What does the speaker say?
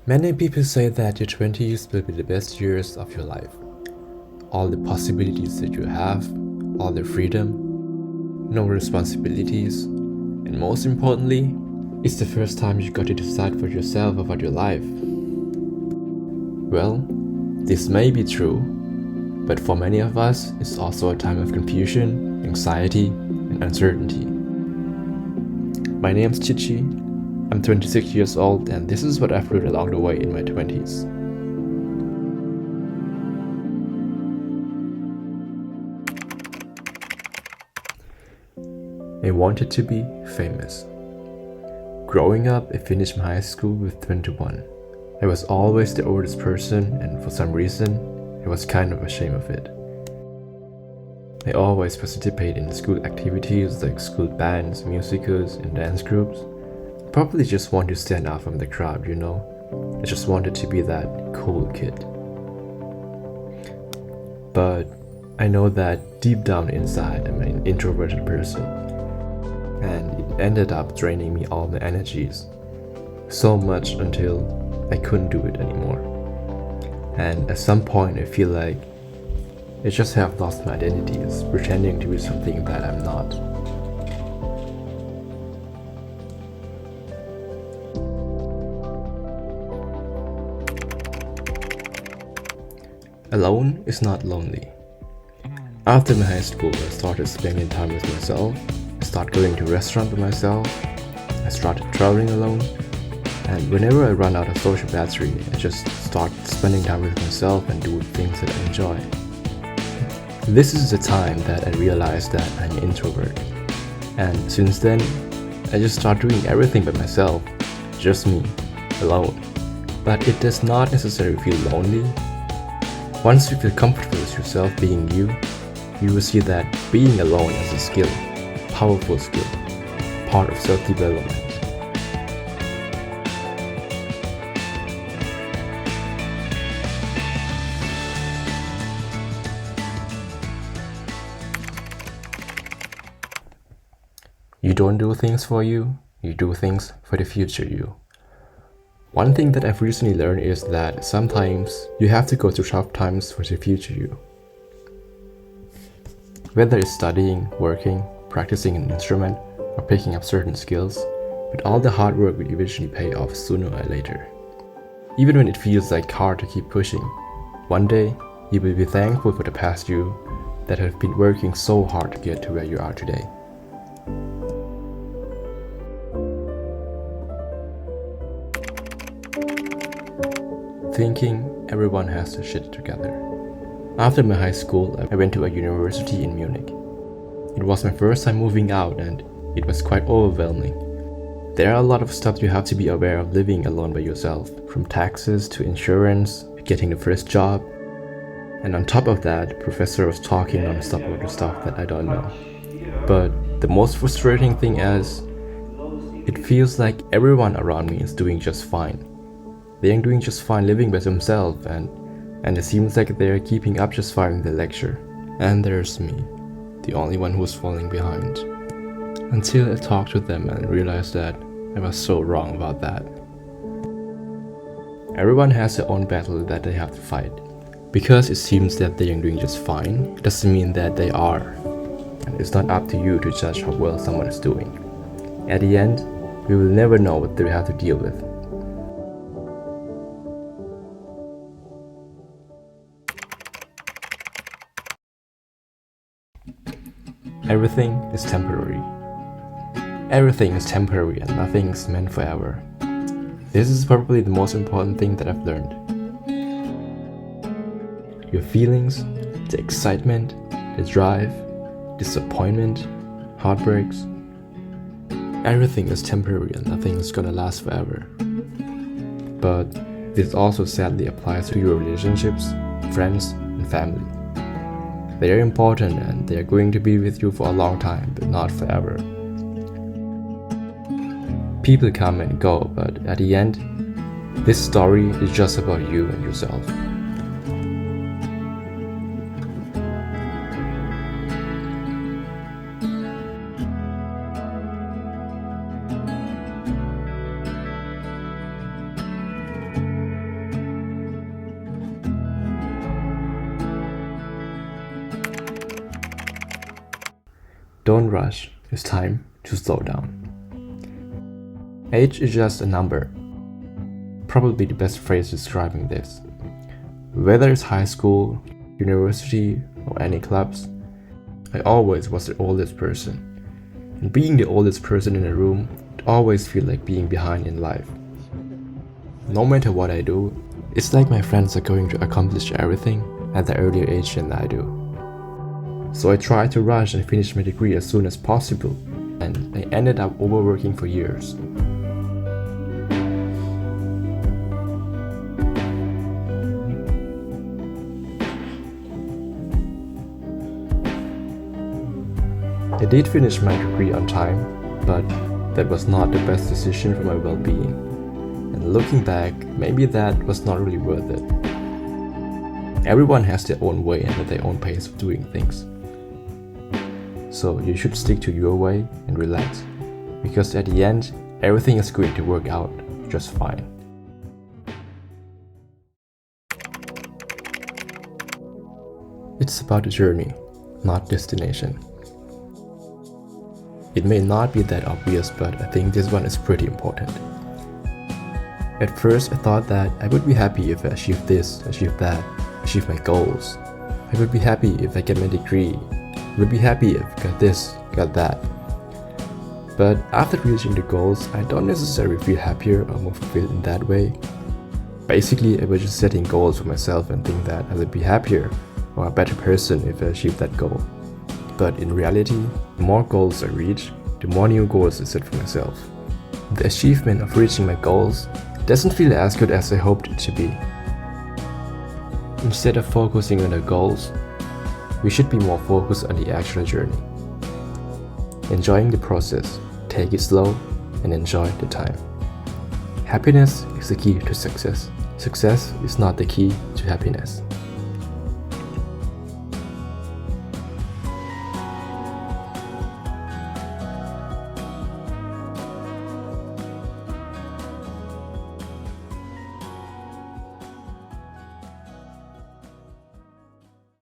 Many people say that your 20s will be the best years of your life. All the possibilities that you have, all the freedom, no responsibilities, and most importantly, it's the first time you got to decide for yourself about your life. Well, this may be true, but for many of us, it's also a time of confusion, anxiety, and uncertainty. My name's Chichi. I'm 26 years old, and this is what I've learned along the way in my 20s. I wanted to be famous. Growing up, I finished my high school with 21. I was always the oldest person, and for some reason, I was kind of ashamed of it. I always participated in school activities like school bands, musicals, and dance groups. Probably just want to stand out from the crowd, you know? I just wanted to be that cool kid. But I know that deep down inside I'm an introverted person, and it ended up draining me all my energies. So much until I couldn't do it anymore. And at some point I feel like I just have lost my identity as pretending to be something that I'm not. Alone is not lonely. After my high school, I started spending time with myself. I started going to restaurants by myself. I started traveling alone. And whenever I run out of social battery, I just start spending time with myself and do things that I enjoy. This is the time that I realized that I'm an introvert. And since then, I just start doing everything by myself. Just me, alone. But it does not necessarily feel lonely. Once you feel comfortable with yourself being you will see that being alone is a skill, a powerful skill, part of self-development. You don't do things for you do things for the future you. One thing that I've recently learned is that sometimes you have to go through tough times for the future you. Whether it's studying, working, practicing an instrument, or picking up certain skills, but all the hard work will eventually pay off sooner or later. Even when it feels like hard to keep pushing, one day you will be thankful for the past you that have been working so hard to get to where you are today. Thinking everyone has their shit together. After my high school, I went to a university in Munich. It was my first time moving out and it was quite overwhelming. There are a lot of stuff you have to be aware of living alone by yourself, from taxes to insurance, getting the first job. And on top of that, the professor was talking non-stop about the stuff that I don't know. But the most frustrating thing is, it feels like everyone around me is doing just fine. They are doing just fine living by themselves and it seems like they are keeping up just fine in the lecture. And there's me, the only one who's falling behind. Until I talked to them and realized that I was so wrong about that. Everyone has their own battle that they have to fight. Because it seems that they are doing just fine, it doesn't mean that they are. And it's not up to you to judge how well someone is doing. At the end, we will never know what they have to deal with. Everything is temporary. Everything is temporary and nothing is meant forever. This is probably the most important thing that I've learned. Your feelings, the excitement, the drive, disappointment, heartbreaks, everything is temporary and nothing is gonna last forever. But this also sadly applies to your relationships, friends, and family. They are important and they are going to be with you for a long time, but not forever. People come and go, but at the end, this story is just about you and yourself. Don't rush, it's time to slow down. Age is just a number. Probably the best phrase describing this. Whether it's high school, university, or any clubs, I always was the oldest person. And being the oldest person in a room, it always feels like being behind in life. No matter what I do, it's like my friends are going to accomplish everything at an earlier age than I do. So I tried to rush and finish my degree as soon as possible, and I ended up overworking for years. I did finish my degree on time, but that was not the best decision for my well-being. And looking back, maybe that was not really worth it. Everyone has their own way and their own pace of doing things. So you should stick to your way and relax, because at the end, everything is going to work out just fine. It's about the journey, not destination. It may not be that obvious, but I think this one is pretty important. At first, I thought that I would be happy if I achieve this, achieve that, achieve my goals. I would be happy if I get my degree. I would be happy if I got this, got that. But after reaching the goals, I don't necessarily feel happier or more fulfilled in that way. Basically, I was just setting goals for myself and think that I would be happier or a better person if I achieved that goal. But in reality, the more goals I reach, the more new goals I set for myself. The achievement of reaching my goals doesn't feel as good as I hoped it to be. Instead of focusing on the goals, we should be more focused on the actual journey. Enjoying the process, take it slow, and enjoy the time. Happiness is the key to success. Success is not the key to happiness.